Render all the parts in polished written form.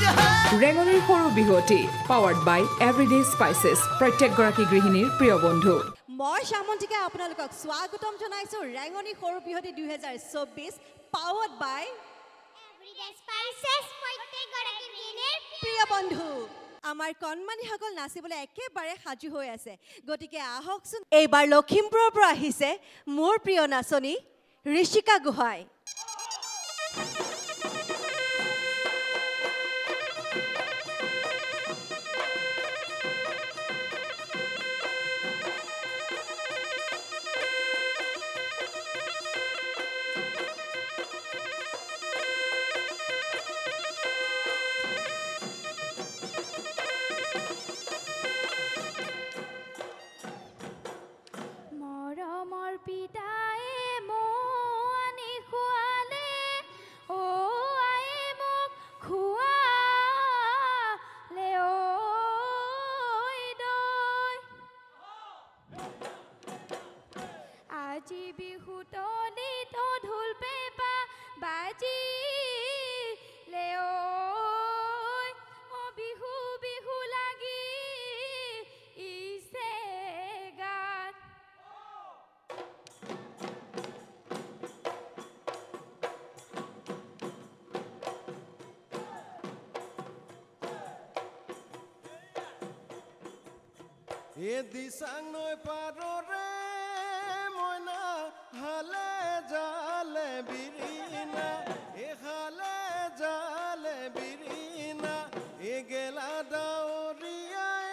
ৰেঙনিৰ সৰু বিহুটি পাৱাৰ্ড বাই everyday spices প্ৰত্যেকগৰাকী গৃহিণীৰ প্ৰিয় বন্ধু মই শামন্তিকে আপোনালোকক স্বাগতম জনাইছো ৰেঙনি সৰু বিহুটি 2024 পাৱাৰ্ড বাই এভৰিডে স্পাইচেছ প্ৰত্যেকগৰাকী গৃহিণীৰ প্ৰিয় বন্ধু আমাৰ কণমানিসকল নাচিবলৈ একেবাৰে সাজু হৈ আছে গতিকে আহকচোন এইবাৰ লখিমপুৰৰ পৰা আহিছে মোৰ প্ৰিয় নাচনী ঋষিকা গোহাঁই এ দিশাং নৈ পাৰৰে মইনা হালে জালে বিৰিনা এ হালে জালে বিৰিনা এ গেলা ডাৱৰীয়াই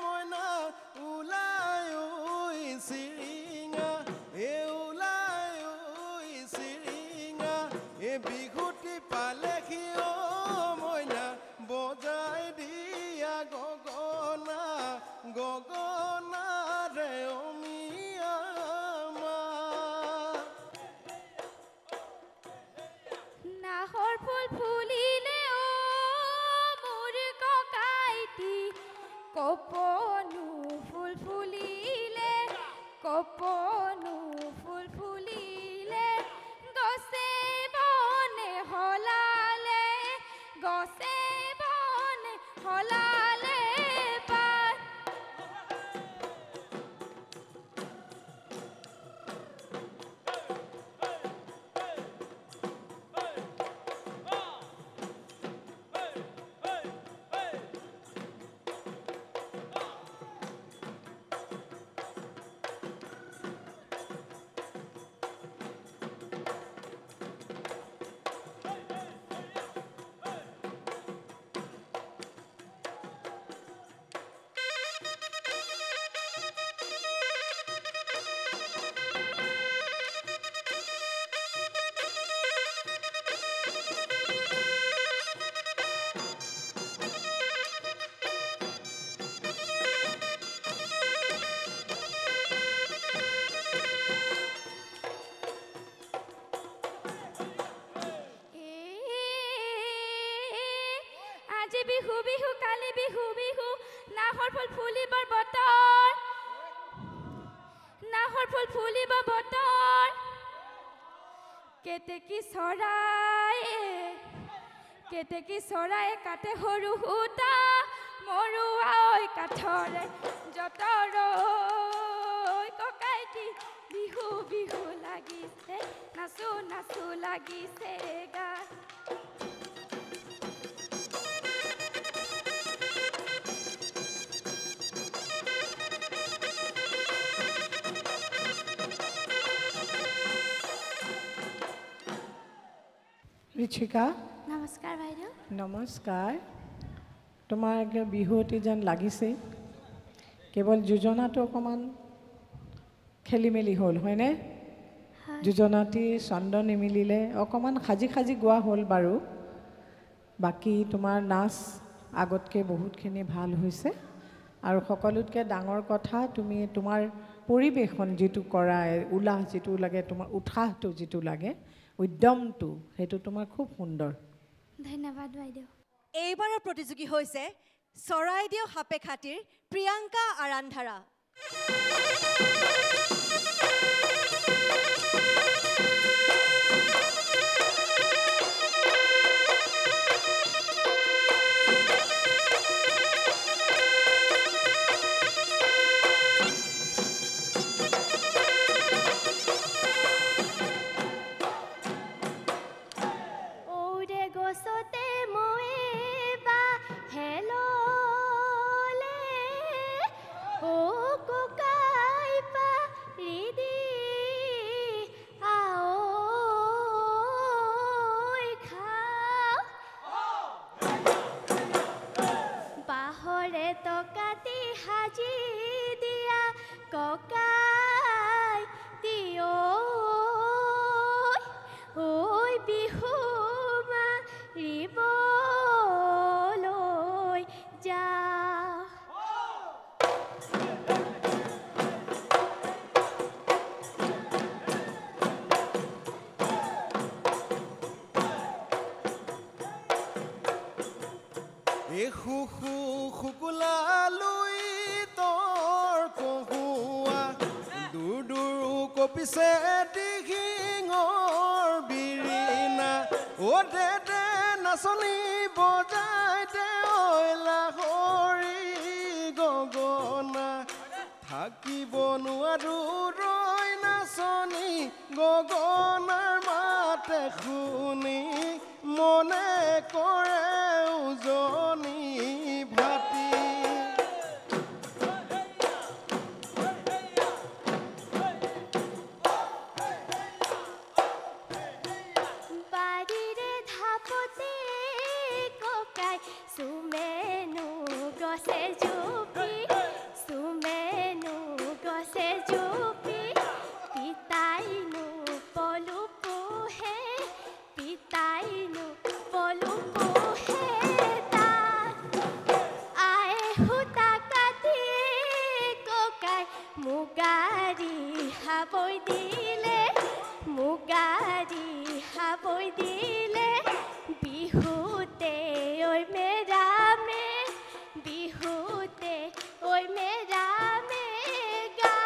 মইনা ওলাই ঐ চিৰিঙা এ ওলাই ঐ চিৰিঙা এ বিহুটি পালেহি অ মইনা বজাই দিয়া গগনা গগনা ৰে অমিয়া নাহৰ ফুল ফুলিলে অ মোৰ ককাইটি কপনু ফুল ফুলিলে কপনু ফুল ফুলিলে গছে বনে হলালে গছে বনে হলালে বিহু বিহু কালি বিহু বিহু নাহৰ ফুল ফুলিবৰ বতৰ নাহৰ ফুল ফুলিব বতৰ কেতেকী চৰাই কাটে সৰু সূতা মৰুৱা ঐ কাঠৰে যতৰ ককাইটি বিহু বিহু লাগিছে নাচো নাচো লাগিছে গা ঋষিকা নমস্কাৰ বাইদেউ নমস্কাৰ তোমাৰ বিহুটি যেন লাগিছে কেৱল যোজনাটো অকণমান খেলি মেলি হ'ল হয়নে যোজনাটি ছন্দ নিমিলিলে অকণমান সাজি সাজি গোৱা হ'ল বাৰু বাকী তোমাৰ নাচ আগতকৈ বহুতখিনি ভাল হৈছে আৰু সকলোতকৈ ডাঙৰ কথা তুমি তোমাৰ পৰিৱেশন যিটো কৰা উল্লাহ যিটো লাগে তোমাৰ উৎসাহটো যিটো লাগে উদ্যমটো সেইটো তোমাৰ খুব সুন্দৰ ধন্যবাদ বাইদেউ এইবাৰৰ প্ৰতিযোগী হৈছে চৰাইদেউ সাপে খাতিৰ প্ৰিয়ংকা আৰান্ধাৰা গছতে ময়ে বা হেললে ও ককাই পাৰি দি আঐ খাওঁ বাঁহৰে টকাটি সাজি দিয়া ককাই দিয় ঐ বিহু মাৰিবলৈ যাওঁ শুকু শুকুলালৈ তোৰ কহুৱা দূৰ দূৰ কপিছে দিহিঙৰ বিৰিণা অ' দে দে নাচনী বজাই দে ঐলা হৰি গগনা থাকিব নোৱাৰো ৰৈ নাচনী গগনাৰ মাতে শুনি মনে কৰে উজনি ভাতি বাৰীৰে ধাপতে ককাই চুমেনো গছে জুপি চুমেনো গছে জুপি পিতাইনো পলু পোহে পিতাইনো পলু পোহে তাত আই সূতা কাটি ককাই মুগাৰী হাবৈ দিলে মুগাৰী হাবৈ দিলে বিহুতে ঐ মেৰামে বিহুতে ঐ মেৰামে গা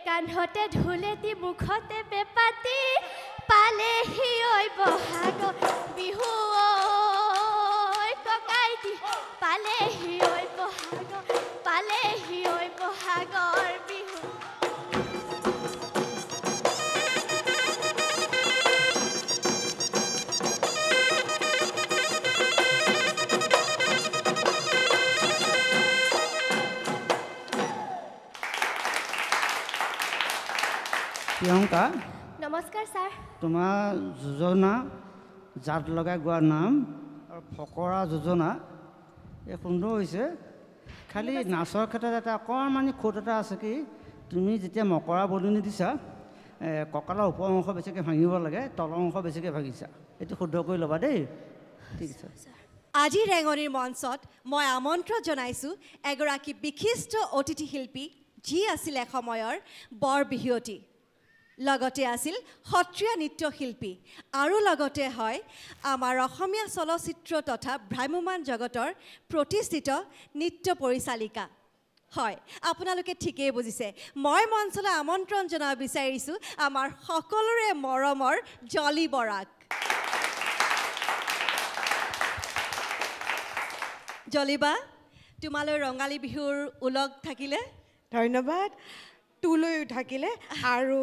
কান্ধতে ঢুলেটি মুখতে বেপাতি পালেহি ঐ বহাগ বিহু ঐ ককাইটি পালেহি ঐ বহাগৰ বিহু প্ৰিয়ংকা নমস্কাৰ ছাৰ তোমাৰ যোজনা জাত লগাই গোৱাৰ নাম আৰু ফকৰা যোজনা এই সুন্দৰ হৈছে খালি নাচৰ ক্ষেত্ৰত এটা অকণমানি খুঁত এটা আছে কি তুমি যেতিয়া মকৰা বলনি দিছা কঁকালৰ ওপৰ অংশ বেছিকৈ ভাঙিব লাগে তলৰ অংশ বেছিকৈ ভাঙিছা এইটো শুদ্ধ কৰি ল'বা দেই ঠিক আছে আজি ৰেঙনিৰ মঞ্চত মই আমন্ত্ৰণ জনাইছোঁ এগৰাকী বিশিষ্ট অতিথি শিল্পী যি আছিল এসময়ৰ বৰ বিহুৱতী লগতে আছিল সত্ৰীয়া নৃত্যশিল্পী আৰু লগতে হয় আমাৰ অসমীয়া চলচ্চিত্ৰ তথা ভ্ৰাম্যমান জগতৰ প্ৰতিষ্ঠিত নৃত্য পৰিচালিকা হয় আপোনালোকে ঠিকেই বুজিছে মই মঞ্চলৈ আমন্ত্ৰণ জনাব বিচাৰিছোঁ আমাৰ সকলোৰে মৰমৰ জলি বৰাক জলিবা তোমালৈ ৰঙালী বিহুৰ উলগ থাকিলে ধন্যবাদ তুলৈও থাকিলে আৰু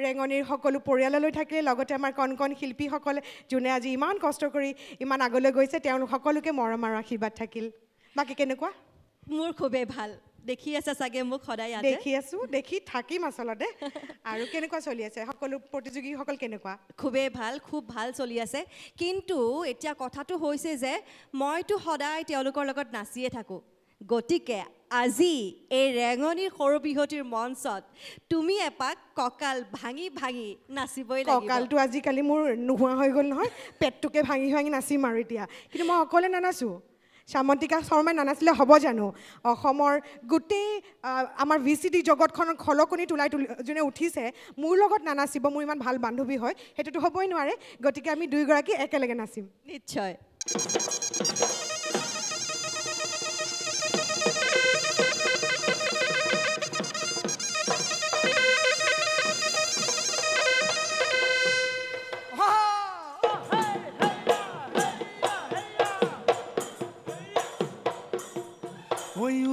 ৰেঙনিৰ সকলো পৰিয়াললৈ থাকিলে লগতে আমাৰ কণ কণ শিল্পীসকলে যোনে আজি ইমান কষ্ট কৰি ইমান আগলৈ গৈছে তেওঁলোক সকলোকে মৰম আৰু আশীৰ্বাদ থাকিল বাকী কেনেকুৱা মোৰ খুবেই ভাল দেখি আছে চাগে মোক সদায় ইয়াতে দেখি আছোঁ দেখি থাকিম আচলতে আৰু কেনেকুৱা চলি আছে সকলো প্ৰতিযোগীসকল কেনেকুৱা খুবেই ভাল খুব ভাল চলি আছে কিন্তু এতিয়া কথাটো হৈছে যে মইতো সদায় তেওঁলোকৰ লগত নাচিয়ে থাকোঁ গতিকে আজি এই ৰেঙনিৰ সৰু বিহুটিৰ মঞ্চত তুমি এপাক কঁকাল ভাঙি ভাঙি নাচিবই লাগিব কঁকালটো আজিকালি মোৰ নোহোৱা হৈ গ'ল নহয় পেটটোকে ভাঙি ভাঙি নাচিম আৰু এতিয়া কিন্তু মই অকলে নানাচোঁ সামন্তিকা শৰ্মাই নানাচিলে হ'ব জানো অসমৰ গোটেই আমাৰ VCD জগতখনৰ খলকনি তোলাই যোনে উঠিছে মোৰ লগত নানাচিব মোৰ ইমান ভাল বান্ধৱী হয় সেইটোতো হ'বই নোৱাৰে গতিকে আমি দুয়োগৰাকী একেলগে নাচিম নিশ্চয়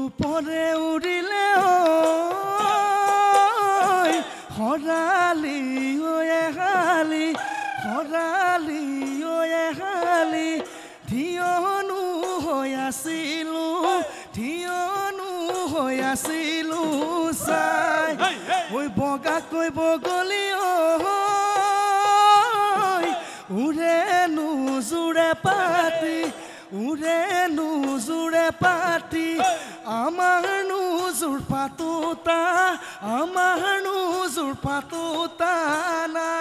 উপৰে উড়িলে হৰালি হালি হৰালি হালি থিয়নো হৈ আছিলো চাই ঐ বগাকৈ বগলি উৰে নোজোৰে পাতি আমাৰ নোজোৰ পাতোতা না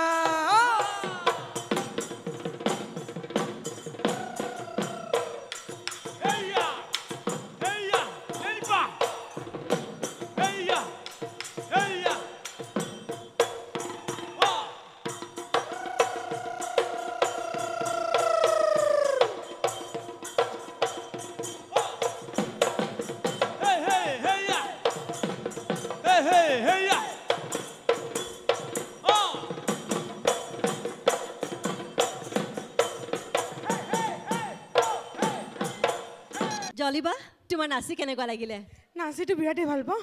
জলিবা তোমাৰ নাচি কেনেকুৱা লাগিলে নাচিটো বিৰাটেই ভাল পাওঁ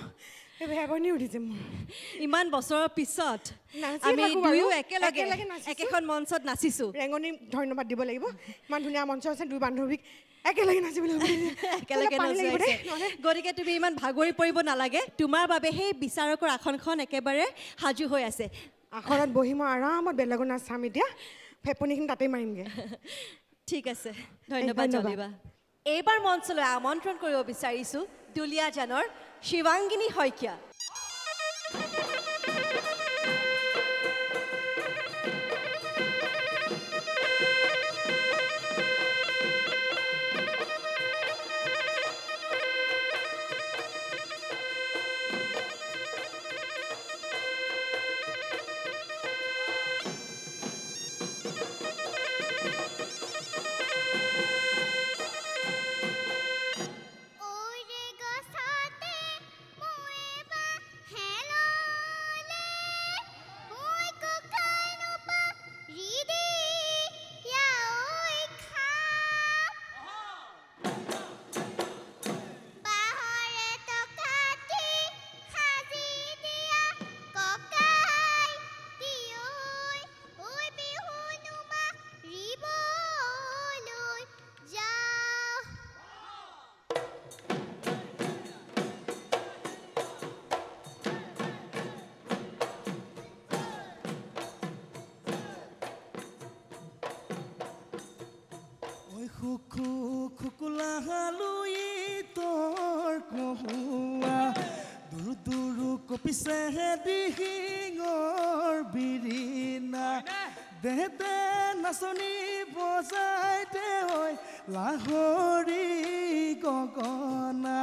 ভেবনি উঠিছে মোৰ ইমান বছৰৰ পিছত আমি দুয়ো একেলগে একেখন মঞ্চত নাচিছো ৰেঙনি ধন্যবাদ দিব লাগিব ইমান ধুনীয়া মঞ্চ আছে দুই বান্ধৱীক একেলগে নাচিবলৈ একেলগে গতিকে তুমি ইমান ভাগৰি পৰিব নালাগে তোমাৰ বাবে সেই বিচাৰকৰ আসনখন একেবাৰে সাজু হৈ আছে আসনত বহি মই আৰামত বেলেগৰ নাচ চাম এতিয়া ফেপনিখিনি তাতেই মাৰিমগৈ ঠিক আছে ধন্যবাদ জলিবা এইবাৰ মঞ্চলৈ আমন্ত্ৰণ কৰিব বিচাৰিছো দুলীয়াজানৰ শিৱাংগিনী শইকীয়া পিছেহে দিহিঙৰ বিৰিণা দেহতে নাচনি বজাইতে হৈ লাহৰি গগনা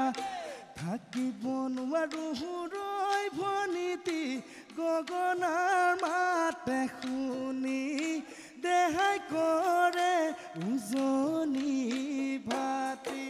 থাকিব নোৱাৰো হুৰৈ ভনিতি গগনাৰ মাতে শুনি দেহাই কৰে উজনি ভাতি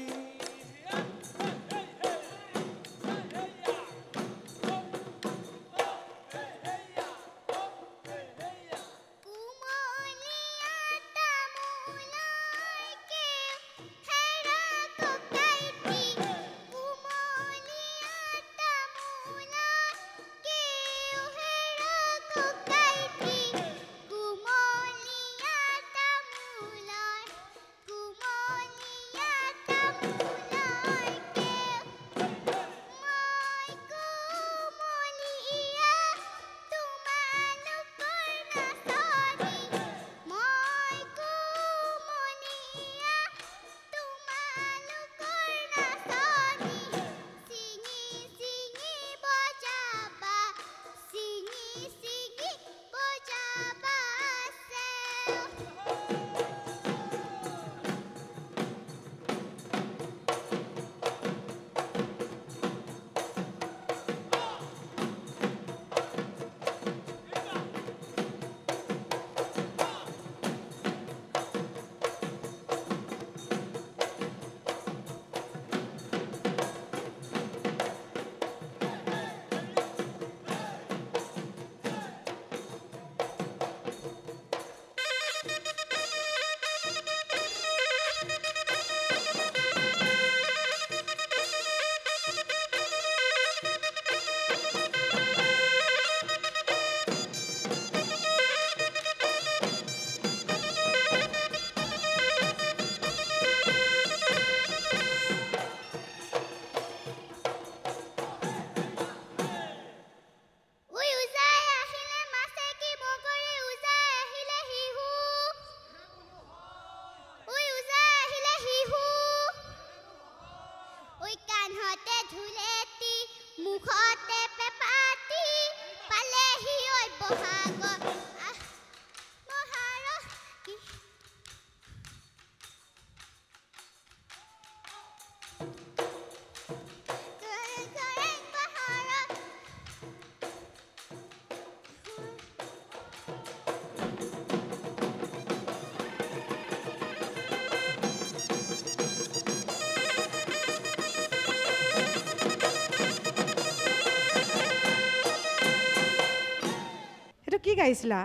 কি গাইছিলা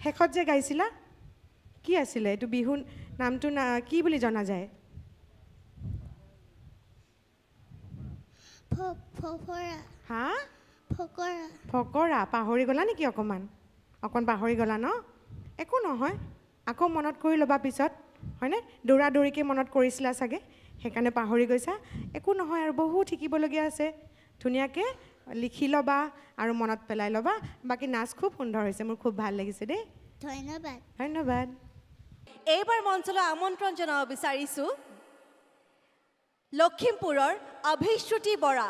শেষত যে গাইছিলা কি আছিলে এইটো বিহু নামটো কি বুলি জনা যায় হা ফকৰা পাহৰি গলা নেকি অকণমান পাহৰি গলা ন একো নহয় আকৌ মনত কৰি ল'বা পিছত হয়নে দৌৰা দৌৰিকৈ মনত কৰিছিলা চাগে সেইকাৰণে পাহৰি গৈছা একো নহয় আৰু বহুত শিকিবলগীয়া আছে ধুনীয়াকৈ লিখি ল'বা আৰু মনত পেলাই ল'বা বাকী নাচ খুব সুন্দৰ হৈছে মোৰ খুব ভাল লাগিছে দেই ধন্যবাদ ধন্যবাদ এইবাৰ মঞ্চলৈ আমন্ত্ৰণ জনাব বিচাৰিছোঁ লখিমপুৰৰ অভিশ্ৰুতি বৰা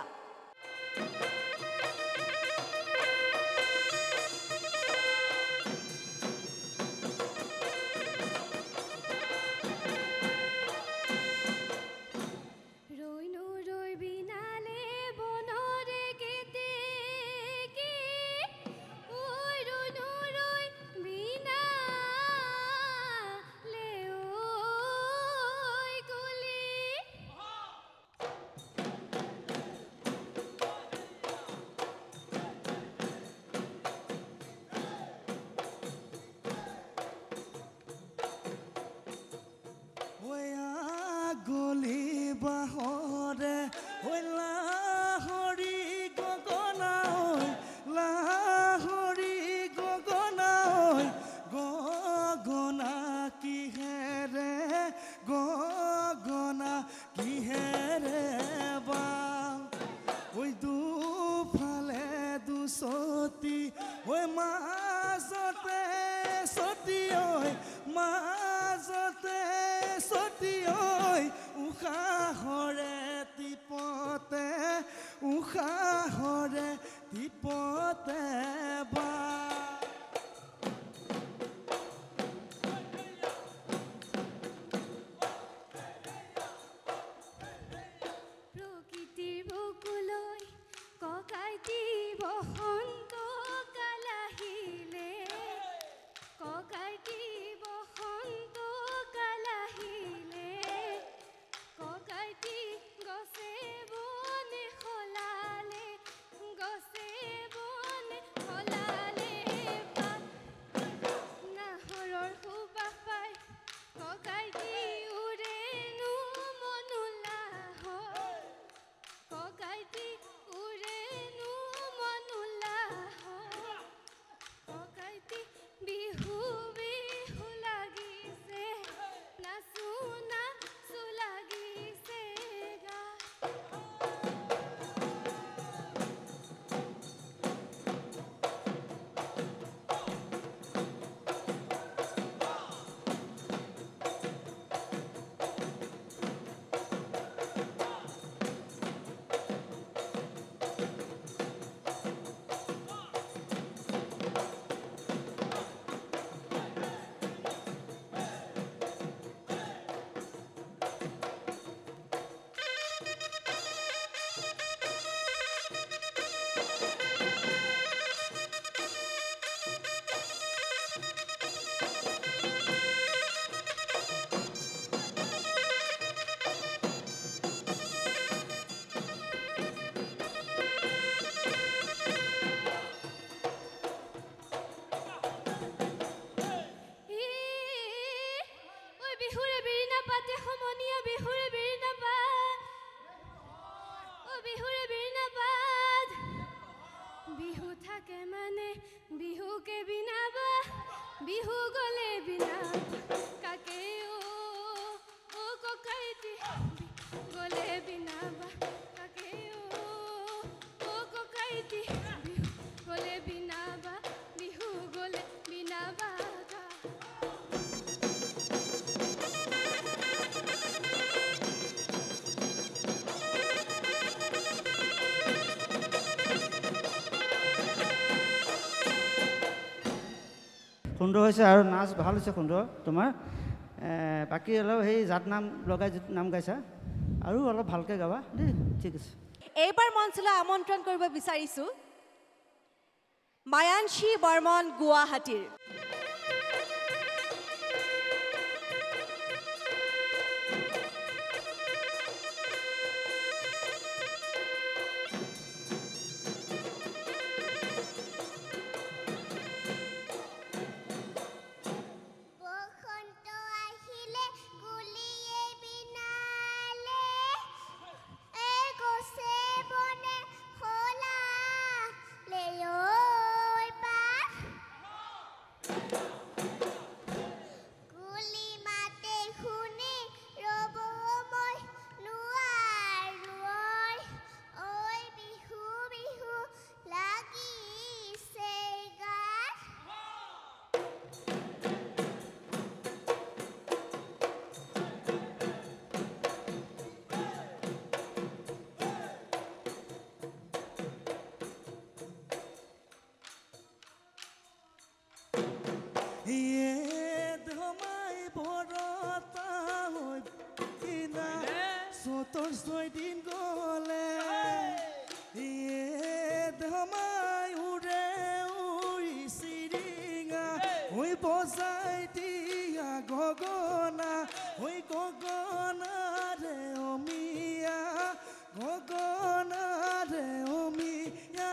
সুন্দৰ হৈছে আৰু নাচ ভাল হৈছে সুন্দৰ তোমাৰ বাকী অলপ সেই জাত নাম লগাই নাম গাইছা আৰু অলপ ভালকৈ গাবা দেই ঠিক আছে এইবাৰ মঞ্চলৈ আমন্ত্ৰণ কৰিব বিচাৰিছোঁ মায়ানশী বৰ্মন গুৱাহাটীৰ দিন গলে ধমাই উৰে উৰি চিৰিঙা হৈ বজাই দিয়া গগনা হৈ গগনাৰে অমিয়া গগনাৰে অমিয়া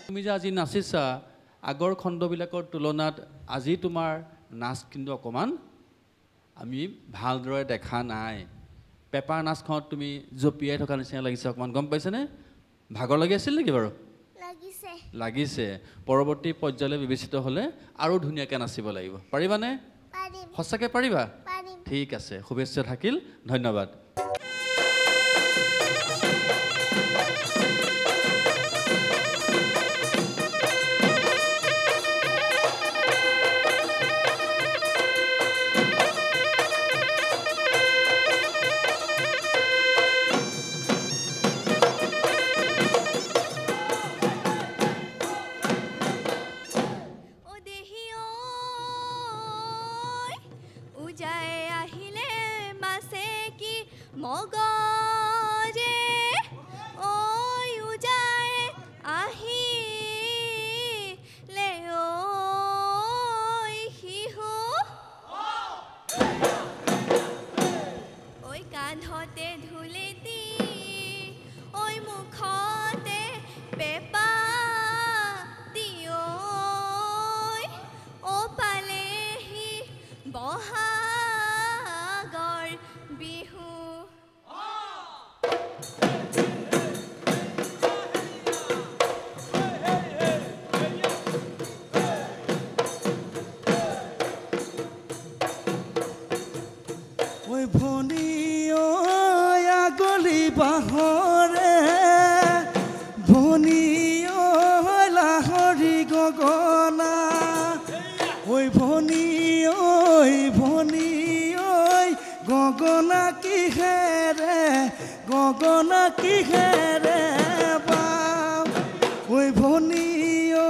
তুমি যে আজি নাচিছা আগৰ খণ্ডবিলাকৰ তুলনাত আজি তোমাৰ নাচ কিন্তু অকণমান আমি ভালদৰে দেখা নাই পেপাৰ নাচখনত তুমি জপিয়াই থকা নিচিনা লাগিছে অকণমান গম পাইছেনে ভাগৰ লাগি আছিল নেকি বাৰু লাগিছে পৰৱৰ্তী পৰ্যায়লৈ বিবেচিত হ'লে আৰু ধুনীয়াকৈ নাচিব লাগিব পাৰিবানে সঁচাকৈ পাৰিবা ঠিক আছে শুভেচ্ছা থাকিল ধন্যবাদ উজাই আহিলে মাছে কি মগজ কিহেৰে পাম ঐ ভনী ঐ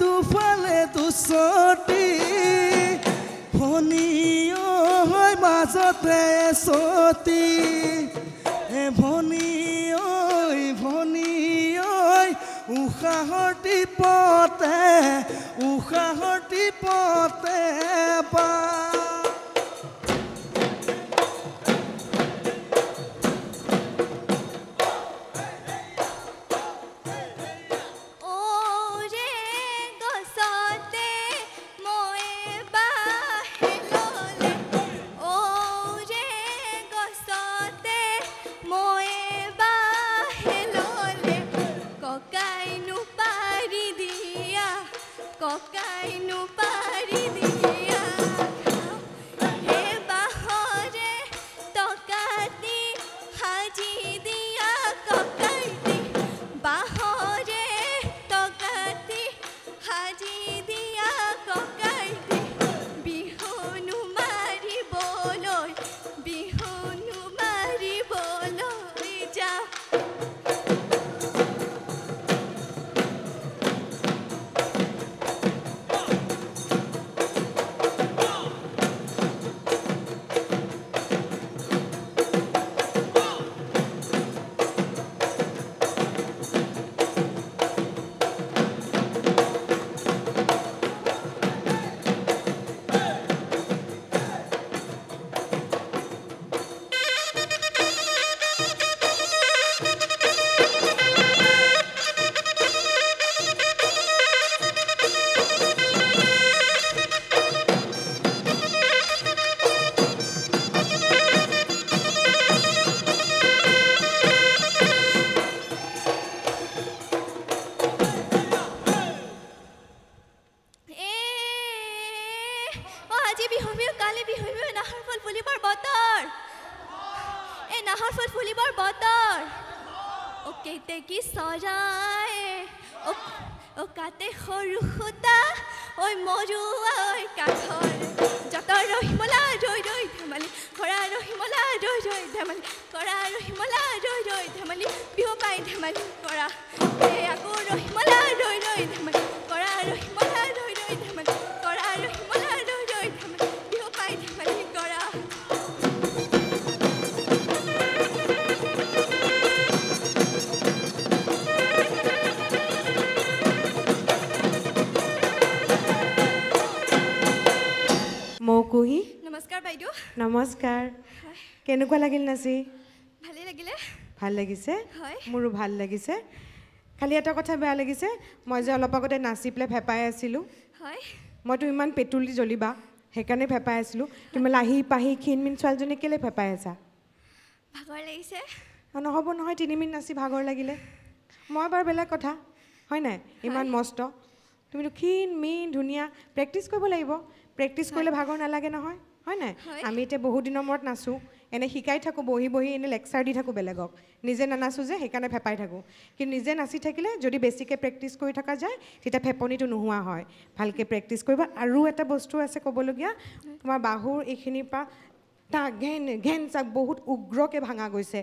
দুফালে দুচটি ভনী ঐ মাজতে চতি ভনী ঐ উশাহৰ টিপতে পা মৌকুহি নমস্কাৰ বাইদেউ নমস্কাৰ কেনেকুৱা লাগিল নাচি ভালেই লাগিলে ভাল লাগিছে হয় মোৰো ভাল লাগিছে খালি এটা কথা বেয়া লাগিছে মই যে অলপ আগতে নাচি পেলাই ফেপাই আছিলোঁ হয় মইতো ইমান পেটুলি জ্বলিবা সেইকাৰণে ফেপাই আছিলোঁ তুমি লাহি পাহি ক্ষীণমিন ছোৱালীজনী কেলৈ ফেপাই আছা ভাগৰ লাগিছে নহ'ব নহয় 3 মিনিট নাচি ভাগৰ লাগিলে মই বাৰু বেলেগ কথা হয় নাই ইমান মস্ত তুমিতো ক্ষীণ মিন ধুনীয়া প্ৰেক্টিচ কৰিব লাগিব প্ৰেক্টিচ কৰিলে ভাগৰ নালাগে নহয় হয় নাই আমি এতিয়া বহুত দিনৰ মূৰত নাচোঁ এনে শিকাই থাকোঁ বহি বহি এনে লেকচাৰ দি থাকোঁ বেলেগক নিজে নানাচোঁ যে সেইকাৰণে ফেপাই থাকোঁ কিন্তু নিজে নাচি থাকিলে যদি বেছিকৈ প্ৰেক্টিচ কৰি থকা যায় তেতিয়া ফেপনিটো নোহোৱা হয় ভালকৈ প্ৰেক্টিচ কৰিবা আৰু এটা বস্তু আছে ক'বলগীয়া তোমাৰ বাহুৰ এইখিনিৰ পৰা তা ঘেন ঘেন চাক বহুত উগ্ৰকৈ ভাঙা গৈছে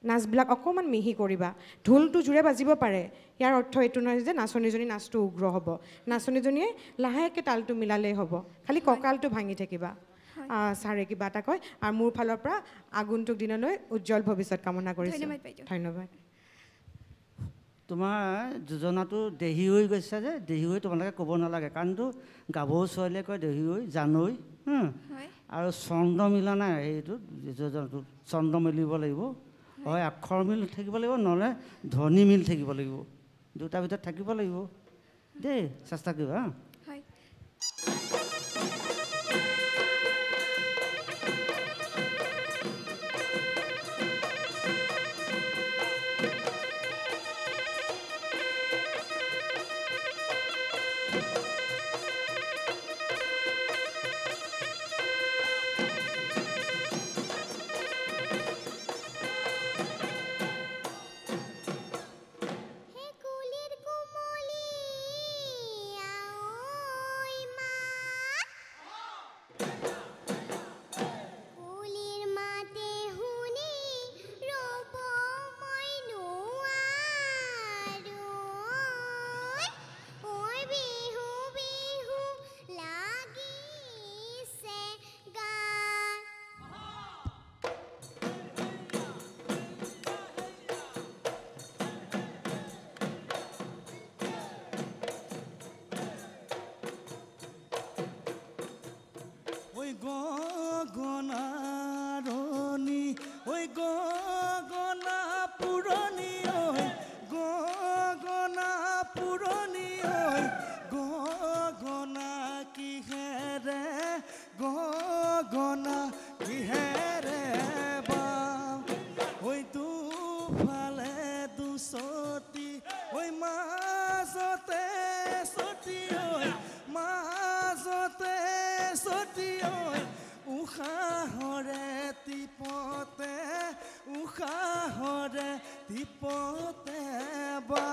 নাচবিলাক অকণমান মিহি কৰিবা ঢোলটো জোৰে বাজিব পাৰে ইয়াৰ অৰ্থ এইটো নহয় যে নাচনীজনী নাচটো উগ্ৰ হ'ব নাচনীজনীয়ে লাহেকৈ তালটো মিলালেই হ'ব খালি কঁকালটো ভাঙি থাকিবা ছাৰে কিবা এটা কয় আৰু মোৰ ফালৰ পৰা আগন্তুক দিনলৈ উজ্জ্বল ভৱিষ্যত কামনা কৰিছোঁ ধন্যবাদ তোমাৰ যোজনাটো দেহি হৈ গৈছে যে দেহি হৈ তোমালোকে ক'ব নালাগে কাৰণটো গাভৰু ছোৱালীয়ে কয় দেহি হৈ জানৈ আৰু চন্দ্ৰ মিলা নাই সেইটো যোজনাটো চন্দ্ৰ মিলিব লাগিব হয় আখৰ মিল থাকিব লাগিব নহ'লে ধ্বনি মিল থাকিব লাগিব দুটাৰ ভিতৰত থাকিব লাগিব দেই চেষ্টা কৰিবা হয় গগনাৰণী ঐ গগনা পুৰণি ঐ গগনা পুৰণি ঐ গগনা কিহেৰে গগনা কিহেৰে বাওঁ ঐ দুফালে দুচতি ঐ মাজতে চতি ঐ মাজতে চতি ঐ উশাহৰে টিপতে উশাহৰে টিপতে বা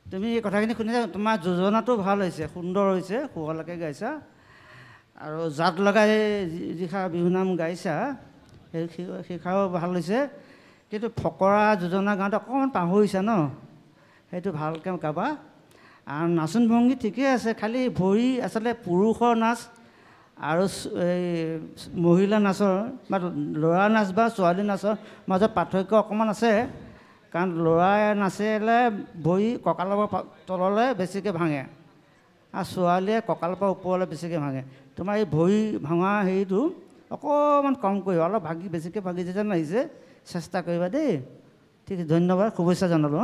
তুমি এই কথাখিনি শুনিছা তোমাৰ যোজনাটো ভাল হৈছে সুন্দৰ হৈছে সুৰলৈকে গাইছা আৰু জাত লগাই যিষাৰ বিহুনাম গাইছা সেইষাৰো ভাল হৈছে কিন্তু ফকৰা যোজনা গাওঁতে অকণমান পাহৰিছা ন সেইটো ভালকৈ গাবা আৰু নাচোন ভংগী ঠিকেই আছে খালি ভৰি আচলতে পুৰুষৰ নাচ আৰু এই মহিলা নাচৰ বা ল'ৰা নাচ বা ছোৱালী নাচৰ মাজত পাৰ্থক্য অকণমান আছে কাৰণ ল'ৰাই নাচিলে ভৰি কঁকালৰ পৰা তললৈ বেছিকৈ ভাঙে আৰু ছোৱালীয়ে কঁকালৰ পৰা ওপৰলৈ বেছিকৈ ভাঙে তোমাৰ এই ভৰি ভঙা হেৰিটো অকণমান কম কৰিবা অলপ বেছিকৈ ভাগি যেন আহিছে চেষ্টা কৰিবা দেই ঠিক আছে ধন্যবাদ শুভেচ্ছা জনালোঁ